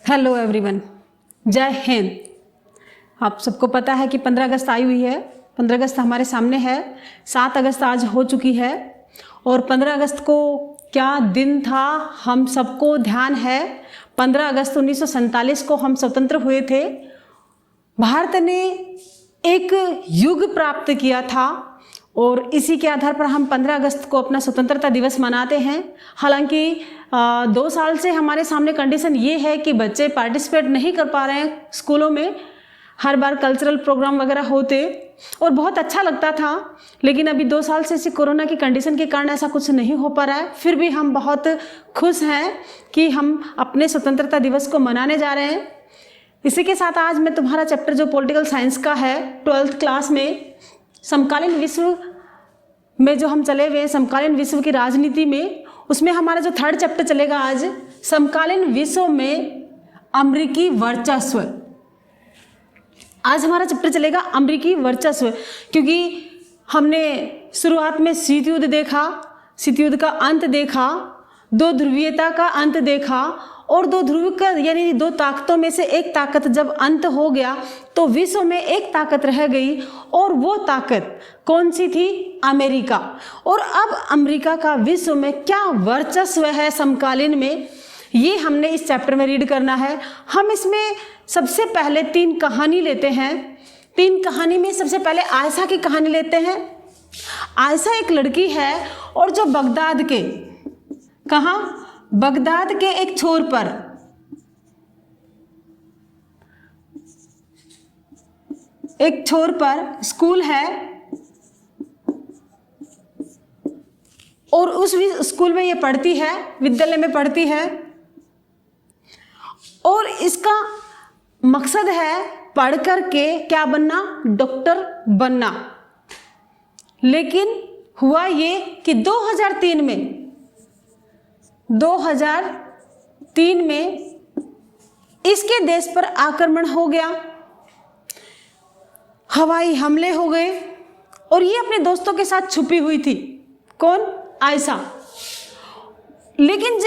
Hello everyone, जय हिंद। आप सबको पता है कि 15 अगस्त आई हुई है। 15 अगस्त हमारे सामने है। 7 अगस्त आज हो चुकी है और 15 अगस्त को क्या दिन था हम सबको ध्यान है। 15 अगस्त 1947 को हम स्वतंत्र हुए थे। भारत ने एक युग प्राप्त किया था और इसी के आधार पर हम 15 अगस्त को अपना स्वतंत्रता दिवस मनाते हैं। हालांकि 2 साल से हमारे सामने कंडीशन ये है कि बच्चे पार्टिसिपेट नहीं कर पा रहे हैं स्कूलों में। हर बार कल्चरल प्रोग्राम वगैरह होते और बहुत अच्छा लगता था, लेकिन अभी 2 साल से इसी कोरोना की कंडीशन के कारण ऐसा कुछ नहीं हो पा रहा है। फिर भी हम बहुत खुश हैं कि हम अपने स्वतंत्रता दिवस को मनाने जा रहे हैं। इसी के साथ आज मैं तुम्हारा चैप्टर जो पॉलिटिकल साइंस का है 12th क्लास में, समकालीन विश्व में जो हम चले हुए हैं, समकालीन विश्व की राजनीति में, उसमें हमारा जो 3rd चैप्टर चलेगा आज, समकालीन विश्व में अमेरिकी वर्चस्व। आज हमारा चैप्टर चलेगा अमेरिकी वर्चस्व, क्योंकि हमने शुरुआत में शीत युद्ध देखा, शीत युद्ध का अंत देखा, 2 ध्रुवीयता का अंत देखा और 2 ध्रुव का यानी 2 ताकतों में से एक ताकत जब अंत हो गया तो विश्व में एक ताकत रह गई और वो ताकत कौन सी थी? अमेरिका। और अब अमेरिका का विश्व में क्या वर्चस्व है समकालीन में, ये हमने इस चैप्टर में रीड करना है। हम इसमें सबसे पहले 3 कहानी लेते हैं। 3 कहानी में सबसे पहले आयशा की कहानी लेते हैं। आयशा एक लड़की है और जो बगदाद के, कहाँ? बगदाद के एक छोर पर स्कूल है और उस स्कूल में ये पढ़ती है, विद्यालय में पढ़ती है और इसका मकसद है पढ़ कर के क्या बनना? डॉक्टर बनना। लेकिन हुआ ये कि 2003 में इसके देश पर आक्रमण हो गया, हवाई हमले हो गए और ये अपने दोस्तों के साथ छुपी हुई थी। कौन? आयशा। लेकिन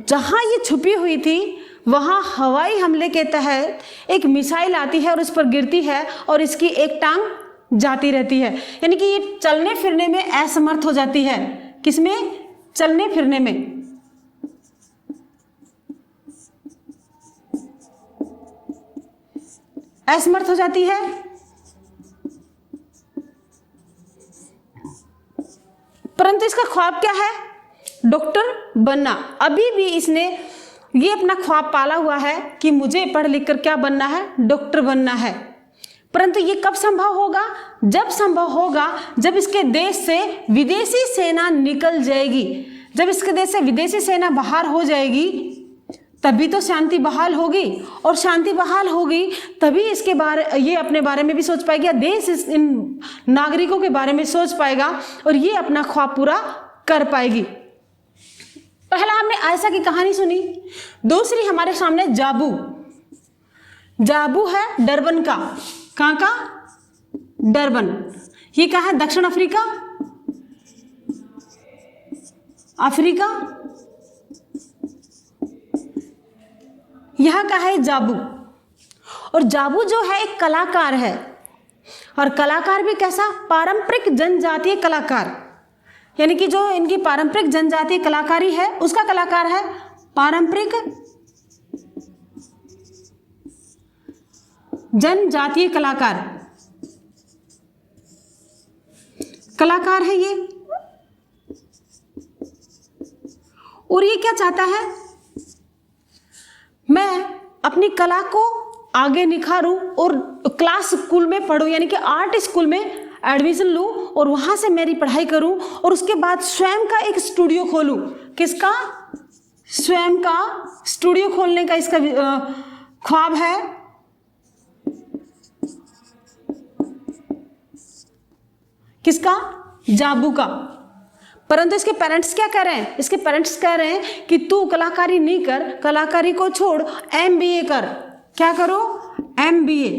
जहां ये छुपी हुई थी वहां हवाई हमले के तहत एक मिसाइल आती है और उस पर गिरती है और इसकी एक टांग जाती रहती है, यानी कि ये चलने फिरने में असमर्थ हो जाती है। किसमें? चलने फिरने में। असमर्थ हो जाती है। परंतु इसका ख्वाब क्या है? डॉक्टर बनना। अभी भी इसने ये अपना ख्वाब पाला हुआ है कि मुझे पढ़ लिख कर क्या बनना है? डॉक्टर बनना है। परंतु ये कब संभव होगा? जब संभव होगा जब इसके देश से विदेशी सेना निकल जाएगी। जब इसके देश से विदेशी सेना बाहर हो जाएगी तभी तो शांति बहाल होगी, और शांति बहाल होगी तभी ये अपने बारे में भी सोच पाएगा, देश इन नागरिकों के बारे में सोच पाएगा और ये अपना ख्वाब पूरा कर पाएगी। पहला हमने आयशा की कहानी सुनी। दूसरी हमारे सामने जाबू है डरबन का। कहाँ का? डरबन। ये कहाँ है? दक्षिण अफ्रीका। यह का है जाबू। और जाबू जो है एक कलाकार है, और कलाकार भी कैसा? पारंपरिक जनजातीय कलाकार, यानी कि जो इनकी पारंपरिक जनजातीय कलाकारी है उसका कलाकार है। पारंपरिक जनजातीय कलाकार है ये। और ये क्या चाहता है? मैं अपनी कला को आगे निखारूं और क्लास स्कूल में पढूं, यानी कि आर्ट स्कूल में एडमिशन लूं और वहां से मेरी पढ़ाई करूं और उसके बाद स्वयं का एक स्टूडियो खोलूं। किसका? स्वयं का स्टूडियो खोलने का इसका ख्वाब है। किसका? जाबू का। परंतु इसके पेरेंट्स क्या कह रहे हैं? इसके पेरेंट्स कह रहे हैं कि तू कलाकारी नहीं कर, कलाकारी को छोड़, MBA कर। क्या करो? MBA।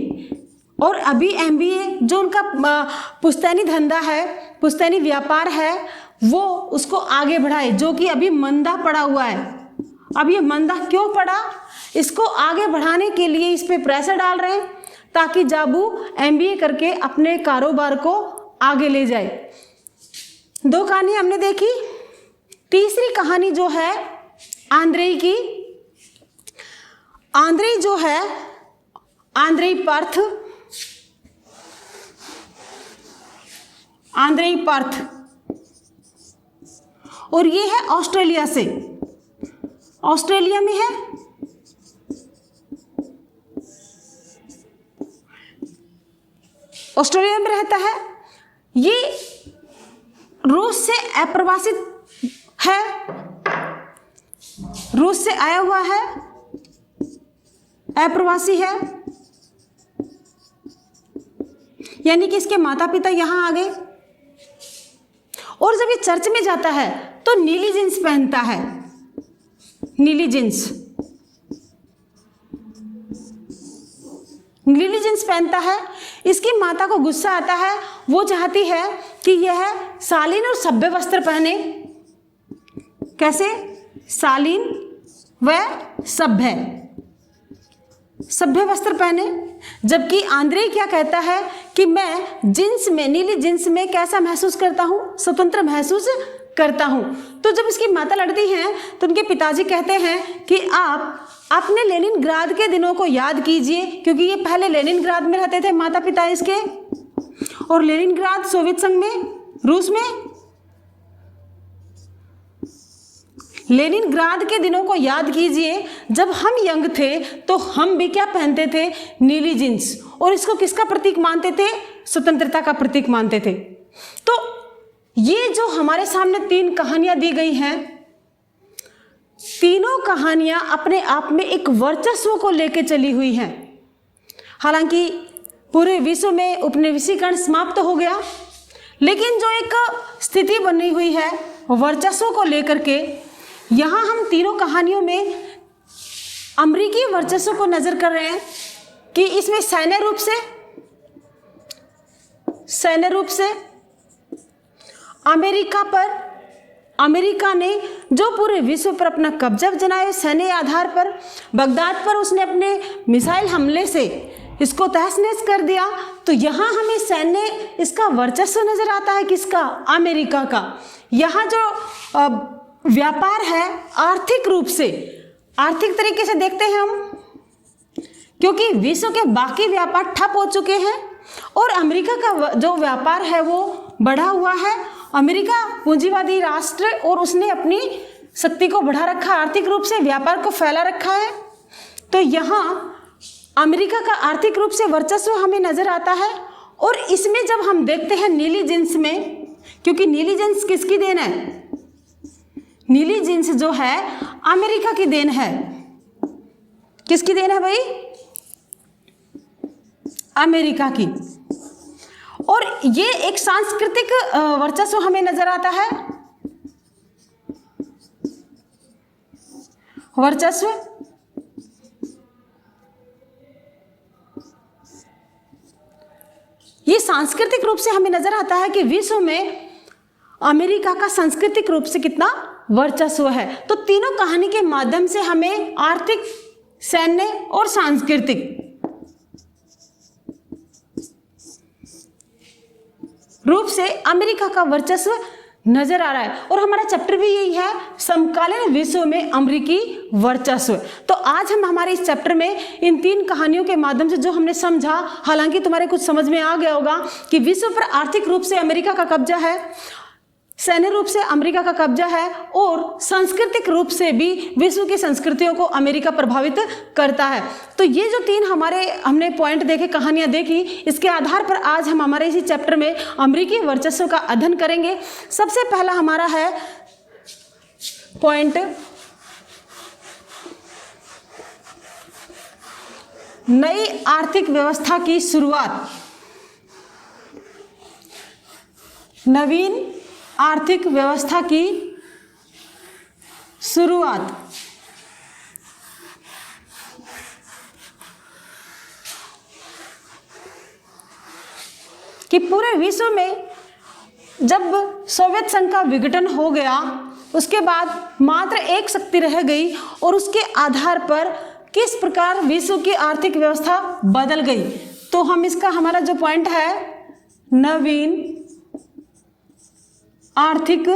और अभी MBA जो उनका पुश्तैनी धंधा है, पुश्तैनी व्यापार है, वो उसको आगे बढ़ाए, जो कि अभी मंदा पड़ा हुआ है। अब ये मंदा क्यों पड़ा? इसको आगे बढ़ाने के लिए इस पे प्रेशर डाल रहे हैं ताकि जाबू एमबीए करके अपने कारोबार को आगे ले जाए। 2 कहानी हमने देखी। तीसरी कहानी जो है आंद्रेई की। आंद्रेई जो है, आंद्रेई पर्थ, आंद्रेई पर्थ, और ये है ऑस्ट्रेलिया से, ऑस्ट्रेलिया में है। ऑस्ट्रेलिया में रहता है। ये रूस से अप्रवासित है, रूस से आया हुआ है, अप्रवासी है, यानी कि इसके माता पिता यहां आ गए। और जब ये चर्च में जाता है तो नीली जींस पहनता है, नीली जींस, नीली जींस पहनता है। इसकी माता को गुस्सा आता है, वो चाहती है कि यह शालीन और सभ्य वस्त्र पहने। कैसे? शालीन व सभ्य, सभ्य वस्त्र पहने। जबकि आंद्रेई क्या कहता है कि मैं जींस में, नीली जींस में कैसा महसूस करता हूं? स्वतंत्र महसूस करता हूं। तो जब इसकी माता लड़ती हैं तो उनके पिताजी कहते हैं कि आप अपने लेनिनग्राद के दिनों को याद कीजिए, क्योंकि ये पहले लेनिनग्राद में रहते थे माता पिता इसके, और लेनिनग्राद सोवियत संघ में, रूस में। लेनिनग्राद के दिनों को याद कीजिए, जब हम यंग थे तो हम भी क्या पहनते थे? नीली जींस। और इसको किसका प्रतीक मानते थे? स्वतंत्रता का प्रतीक मानते थे। तो ये जो हमारे सामने 3 कहानियां दी गई हैं, तीनों कहानियां अपने आप में एक वर्चस्व को लेकर चली हुई हैं। हालांकि पूरे विश्व में उपनिवेशीकरण समाप्त हो गया, लेकिन जो एक स्थिति बनी हुई है वर्चस्व को लेकर के, यहां हम तीनों कहानियों में अमेरिकी वर्चस्व को नजर कर रहे हैं कि इसमें सैन्य रूप से अमेरिका ने जो पूरे विश्व पर अपना कब्जा जमाया, सैन्य आधार पर बगदाद पर उसने अपने मिसाइल हमले से इसको तहस-नहस कर दिया। तो यहाँ हमें सैन्य इसका वर्चस्व नजर आता है, किसका? अमेरिका का। यहाँ जो व्यापार है आर्थिक रूप से, आर्थिक तरीके से देखते हैं हम, क्योंकि विश्व के बाकी व्यापार ठप हो चुके हैं और अमेरिका का जो व्यापार है वो बढ़ा हुआ है। अमेरिका पूंजीवादी राष्ट्र और उसने अपनी शक्ति को बढ़ा रखा, आर्थिक रूप से व्यापार को फैला रखा है। तो यहाँ अमेरिका का आर्थिक रूप से वर्चस्व हमें नजर आता है। और इसमें जब हम देखते हैं नीली जींस में, क्योंकि नीली जींस किसकी देन है? नीली जींस जो है अमेरिका की देन है। किसकी देन है भाई? अमेरिका की। और ये एक सांस्कृतिक वर्चस्व हमें नजर आता है। वर्चस्व ये सांस्कृतिक रूप से हमें नजर आता है कि विश्व में अमेरिका का सांस्कृतिक रूप से कितना वर्चस्व है। तो तीनों कहानी के माध्यम से हमें आर्थिक, सैन्य और सांस्कृतिक रूप से अमेरिका का वर्चस्व नजर आ रहा है। और हमारा चैप्टर भी यही है, समकालीन विश्व में अमेरिकी वर्चस्व। तो आज हम हमारे इस चैप्टर में इन 3 कहानियों के माध्यम से जो हमने समझा, हालांकि तुम्हारे कुछ समझ में आ गया होगा कि विश्व पर आर्थिक रूप से अमेरिका का कब्जा है, सैन्य रूप से अमेरिका का कब्जा है, और सांस्कृतिक रूप से भी विश्व की संस्कृतियों को अमेरिका प्रभावित करता है। तो ये जो 3 हमने पॉइंट देखे, कहानियां देखी, इसके आधार पर आज हम हमारे इसी चैप्टर में अमेरिकी वर्चस्व का अध्ययन करेंगे। सबसे पहला हमारा है पॉइंट, नई आर्थिक व्यवस्था की शुरुआत। नवीन आर्थिक व्यवस्था की शुरुआत। कि पूरे विश्व में जब सोवियत संघ का विघटन हो गया, उसके बाद मात्र एक शक्ति रह गई और उसके आधार पर किस प्रकार विश्व की आर्थिक व्यवस्था बदल गई। तो हम इसका हमारा जो पॉइंट है, नवीन आर्थिक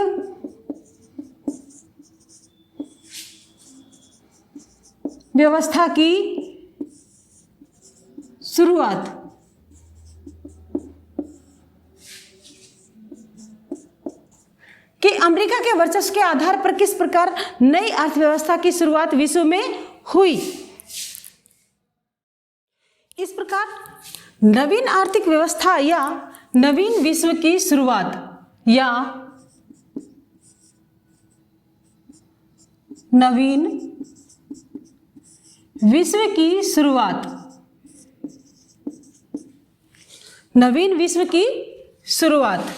व्यवस्था की शुरुआत। कि अमेरिका के वर्चस्व के आधार पर किस प्रकार नई अर्थव्यवस्था की शुरुआत विश्व में हुई। इस प्रकार नवीन आर्थिक व्यवस्था या नवीन विश्व की शुरुआत या नवीन विश्व की शुरुआत, नवीन विश्व की शुरुआत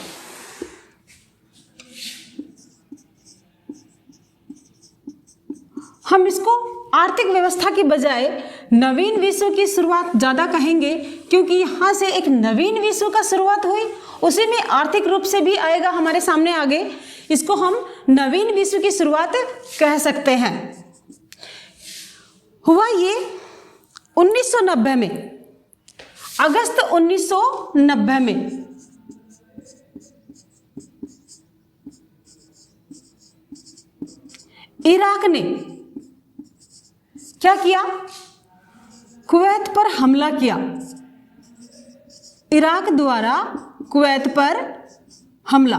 हम इसको आर्थिक व्यवस्था की बजाय नवीन विश्व की शुरुआत ज़्यादा कहेंगे, क्योंकि यहाँ से एक नवीन विश्व का शुरुआत हुई, उसी में आर्थिक रूप से भी आएगा हमारे सामने आगे। इसको हम नवीन विश्व की शुरुआत कह सकते हैं। हुआ ये 1990 में, अगस्त 1990 में इराक ने क्या किया? कुवैत पर हमला किया। इराक द्वारा कुवैत पर हमला।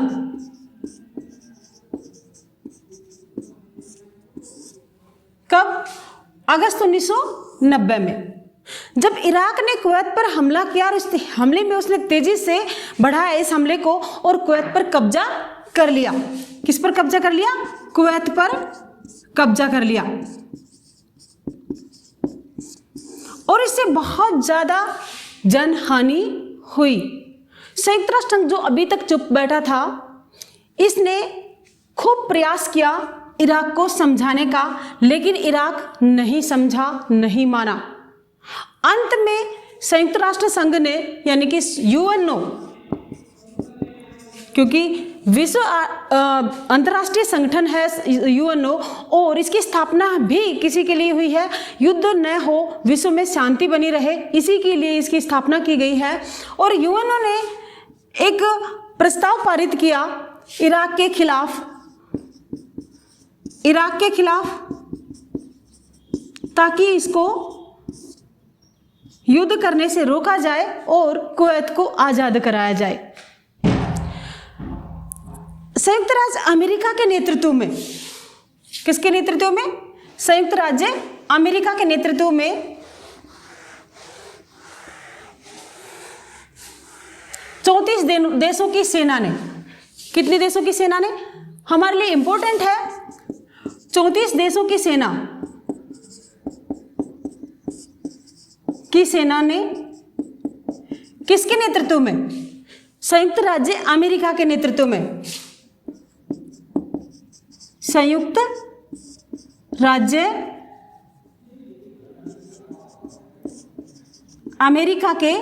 कब? अगस्त 1990 में। जब इराक ने कुवैत पर हमला किया और इस हमले में उसने तेजी से बढ़ाया इस हमले को और कुवैत पर कब्जा कर लिया। किस पर कब्जा कर लिया? कुवैत पर कब्जा कर लिया। और इससे बहुत ज़्यादा जनहानि हुई। संयुक्त राष्ट्र संघ जो अभी तक चुप बैठा था, इसने खूब प्रयास किया इराक को समझाने का, लेकिन इराक नहीं समझा, नहीं माना। अंत में संयुक्त राष्ट्र संघ ने यानी कि यूएनओ, क्योंकि विश्व अंतर्राष्ट्रीय संगठन है यूएनओ और इसकी स्थापना भी किसी के लिए हुई है, युद्ध न हो, विश्व में शांति बनी रहे, इसी के लिए इसकी स्थापना की गई है। और यूएनओ ने एक प्रस्ताव पारित किया इराक के खिलाफ ताकि इसको युद्ध करने से रोका जाए और कुवैत को आज़ाद कराया जाए। संयुक्त राज्य अमेरिका के नेतृत्व में, किसके नेतृत्व में? संयुक्त राज्य अमेरिका के नेतृत्व में 34 देशों की सेना ने, कितने देशों की सेना ने? हमारे लिए इंपॉर्टेंट है, 34 देशों की सेना ने किसके नेतृत्व में? संयुक्त राज्य अमेरिका के नेतृत्व में। संयुक्त राज्य अमेरिका के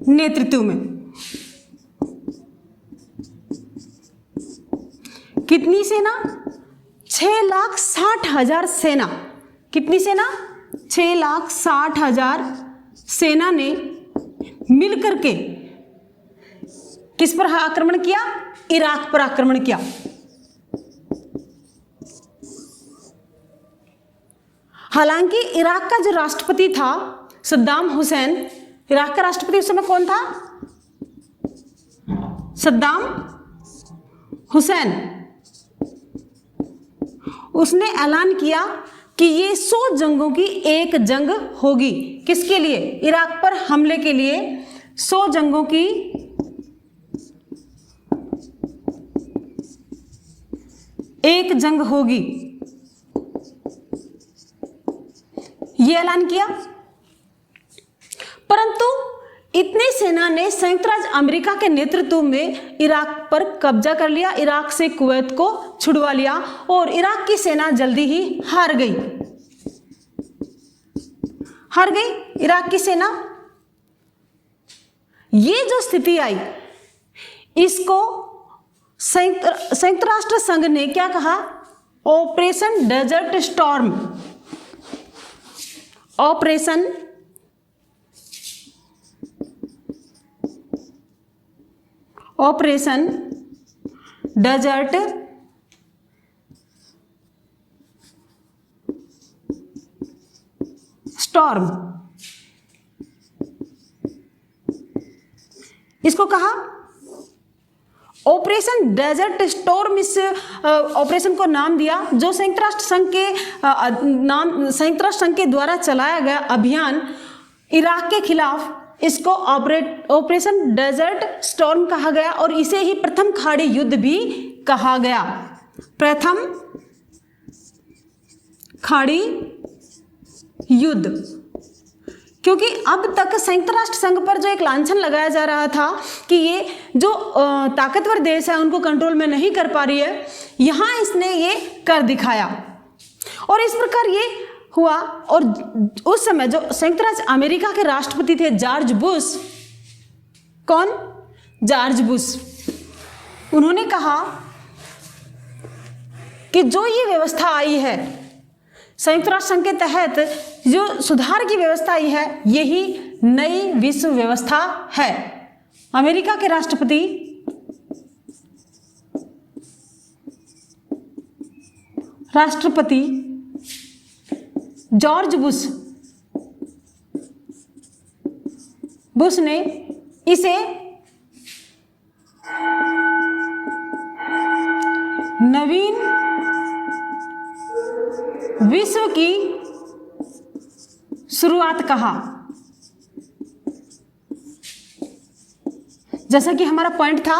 नेतृत्व में कितनी सेना? 6,60,000 सेना। कितनी सेना? 6,60,000 सेना ने मिलकर के किस पर आक्रमण किया? इराक पर आक्रमण किया। हालांकि इराक का जो राष्ट्रपति था सद्दाम हुसैन, इराक का राष्ट्रपति उस समय कौन था? सद्दाम हुसैन। उसने ऐलान किया कि ये 100 जंगों की एक जंग होगी। किसके लिए? इराक पर हमले के लिए 100 जंगों की एक जंग होगी, ये ऐलान किया। परंतु इतनी सेना ने संयुक्त राज्य अमेरिका के नेतृत्व में इराक पर कब्जा कर लिया, इराक से कुवैत को छुड़वा लिया और इराक की सेना जल्दी ही हार गई इराक की सेना। ये जो स्थिति आई, इसको संयुक्त राष्ट्र संघ ने क्या कहा? Operation desert storm. Operation desert storm, इसको कहा ऑपरेशन डेजर्ट स्टॉर्म। इस ऑपरेशन को नाम दिया जो संयुक्त राष्ट्र संघ के द्वारा चलाया गया अभियान इराक के खिलाफ, इसको ऑपरेशन डेजर्ट स्टॉर्म कहा गया और इसे ही प्रथम खाड़ी युद्ध भी कहा गया। प्रथम खाड़ी युद्ध, क्योंकि अब तक संयुक्त राष्ट्र संघ पर जो एक लांछन लगाया जा रहा था कि ये जो ताकतवर देश है उनको कंट्रोल में नहीं कर पा रही है, यहाँ इसने ये कर दिखाया और इस प्रकार ये हुआ। और उस समय जो संयुक्त राज्य अमेरिका के राष्ट्रपति थे जॉर्ज बुश, कौन? जॉर्ज बुश, उन्होंने कहा कि जो ये व्यवस्था आई है संयुक्त राष्ट्र संघ के तहत, जो सुधार की व्यवस्था आई है, यही नई विश्व व्यवस्था है। अमेरिका के राष्ट्रपति जॉर्ज बुश ने इसे नवीन विश्व की शुरुआत कहा। जैसा कि हमारा पॉइंट था,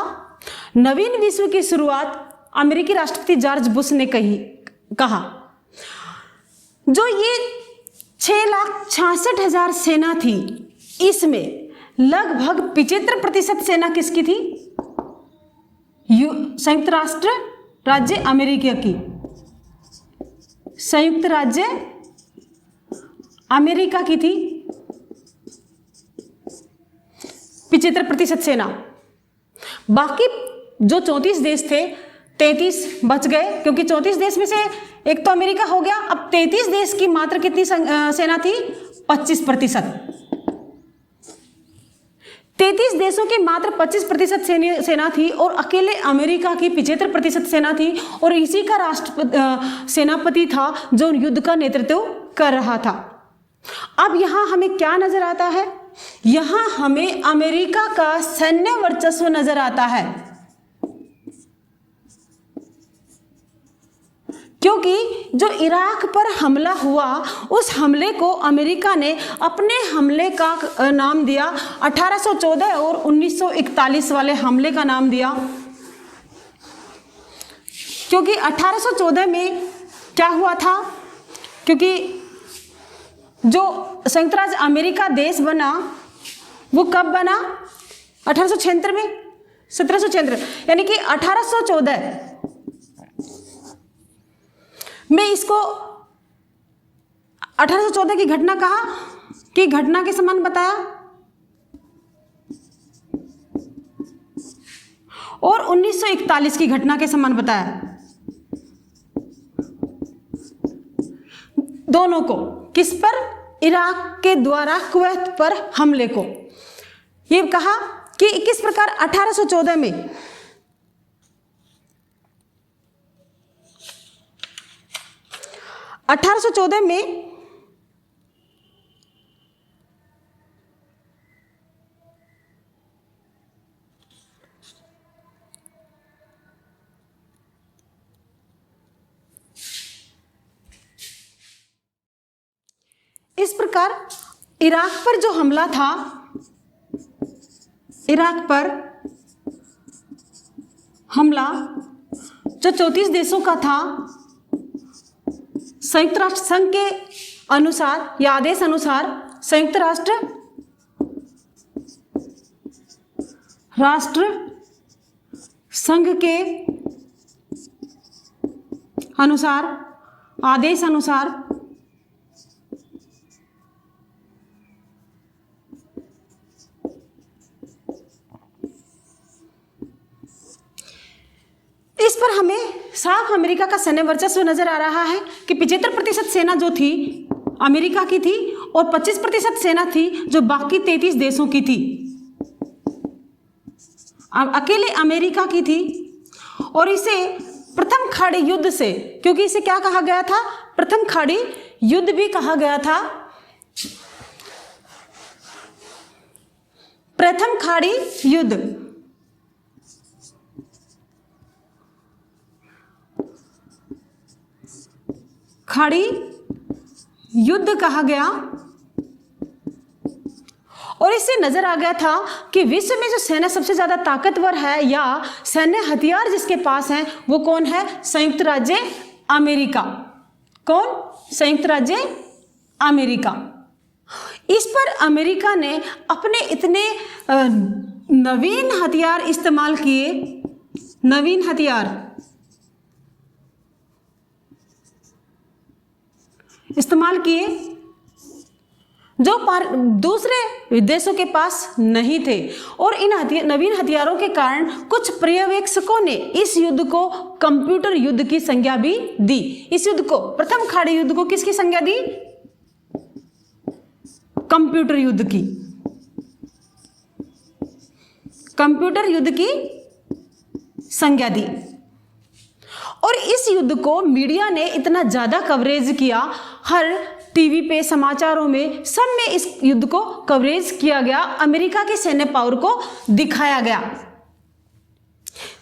नवीन विश्व की शुरुआत अमेरिकी राष्ट्रपति जॉर्ज बुश ने कहा। जो ये 6,66,000 सेना थी, इसमें लगभग 75% सेना किसकी थी? संयुक्त राज्य अमेरिका की। संयुक्त राज्य अमेरिका की थी 75% सेना। बाकी जो 34 देश थे, 33 बच गए, क्योंकि 34 देश में से एक तो अमेरिका हो गया। अब 33 देश की मात्र कितनी सेना थी? 25%। 33 देशों की मात्र 25% सेना थी और अकेले अमेरिका की 75% सेना थी और इसी का सेनापति था जो युद्ध का नेतृत्व कर रहा था। अब यहां हमें क्या नजर आता है? यहां हमें अमेरिका का सैन्य वर्चस्व नजर आता है, क्योंकि जो इराक पर हमला हुआ, उस हमले को अमेरिका ने अपने हमले का नाम दिया 1814 और 1941 वाले हमले का नाम दिया। क्योंकि 1814 में क्या हुआ था? क्योंकि जो संयुक्त राज्य अमेरिका देश बना वो कब बना? 1876 में, 1776, यानी कि 1814 में इसको 1814 की घटना कहा कि घटना के समान बताया और 1941 की घटना के समान बताया। दोनों को किस पर? इराक के द्वारा कुवैत पर हमले को। ये कहा कि किस प्रकार 1814 में इस प्रकार इराक पर जो हमला था, इराक पर हमला जो 34 देशों का था, संयुक्त राष्ट्र संघ के अनुसार या आदेश अनुसार संयुक्त राष्ट्र संघ के अनुसार, आदेश अनुसार इस पर हमें साफ अमेरिका का सैन्य वर्चस्व नजर आ रहा है कि 75% सेना जो थी अमेरिका की थी और 25% सेना थी जो बाकी 33 देशों की थी, अकेले अमेरिका की थी। और इसे प्रथम खाड़ी युद्ध से, क्योंकि इसे क्या कहा गया था, प्रथम खाड़ी युद्ध भी कहा गया था। प्रथम खाड़ी युद्ध, खाड़ी युद्ध कहा गया। और इससे नजर आ गया था कि विश्व में जो सेना सबसे ज्यादा ताकतवर है या सैन्य हथियार जिसके पास हैं वो कौन है, संयुक्त राज्य अमेरिका। कौन, संयुक्त राज्य अमेरिका। इस पर अमेरिका ने अपने इतने नवीन हथियार इस्तेमाल किए, नवीन हथियार इस्तेमाल किए जो दूसरे देशों के पास नहीं थे। और इन नवीन हथियारों के कारण कुछ पर्यवेक्षकों ने इस युद्ध को कंप्यूटर युद्ध की संज्ञा भी दी। इस युद्ध को, प्रथम खाड़ी युद्ध को किसकी संज्ञा दी, कंप्यूटर युद्ध की, कंप्यूटर युद्ध की संज्ञा दी। और इस युद्ध को मीडिया ने इतना ज्यादा कवरेज किया, हर टीवी पे, समाचारों में, सब में इस युद्ध को कवरेज किया गया, अमेरिका की सैन्य पावर को दिखाया गया।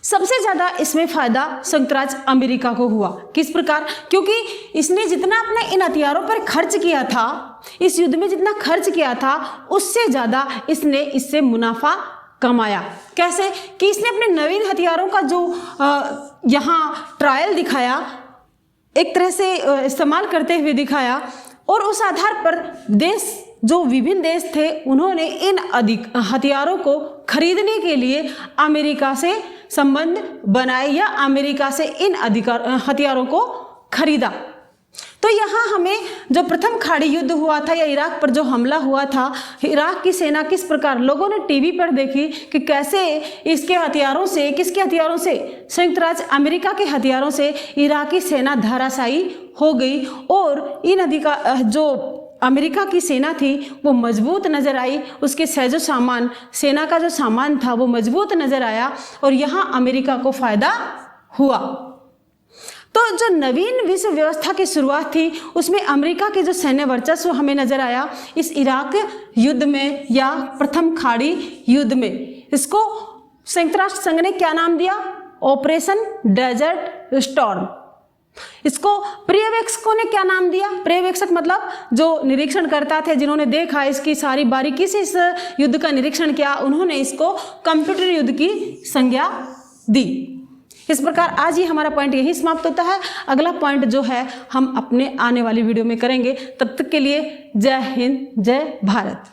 सबसे ज्यादा इसमें फायदा संयुक्त राज्य अमेरिका को हुआ। किस प्रकार, क्योंकि इसने जितना अपने इन हथियारों पर खर्च किया था, इस युद्ध में जितना खर्च किया था उससे ज्यादा इसने इससे मुनाफा कमाया। कैसे कि इसने अपने नवीन हथियारों का जो यहाँ ट्रायल दिखाया, एक तरह से इस्तेमाल करते हुए दिखाया, और उस आधार पर देश, जो विभिन्न देश थे, उन्होंने इन हथियारों को खरीदने के लिए अमेरिका से संबंध बनाए या अमेरिका से इन हथियारों को खरीदा। तो यहाँ हमें जो प्रथम खाड़ी युद्ध हुआ था या इराक पर जो हमला हुआ था, इराक की सेना किस प्रकार, लोगों ने टीवी पर देखी कि कैसे इसके हथियारों से, किसके हथियारों से, संयुक्त राज्य अमेरिका के हथियारों से इराकी सेना धराशायी हो गई। और इन जो अमेरिका की सेना थी वो मजबूत नजर आई, उसके सहजो सामान, सेना का जो सामान था वो मजबूत नजर आया, और यहाँ अमेरिका को फायदा हुआ। तो जो नवीन विश्व व्यवस्था की शुरुआत थी उसमें अमेरिका के जो सैन्य वर्चस्व हमें नजर आया इस इराक युद्ध में या प्रथम खाड़ी युद्ध में। इसको संयुक्त राष्ट्र संघ ने क्या नाम दिया, ऑपरेशन डेजर्ट स्टॉर्म। इसको पर्यवेक्षकों ने क्या नाम दिया, पर्यवेक्षक मतलब जो निरीक्षण करता थे, जिन्होंने देखा इसकी सारी बारीकी से इस युद्ध का निरीक्षण किया, उन्होंने इसको कंप्यूटर युद्ध की संज्ञा दी। इस प्रकार आज ही हमारा पॉइंट यही समाप्त होता है। अगला पॉइंट जो है हम अपने आने वाली वीडियो में करेंगे। तब तक के लिए जय हिंद, जय भारत।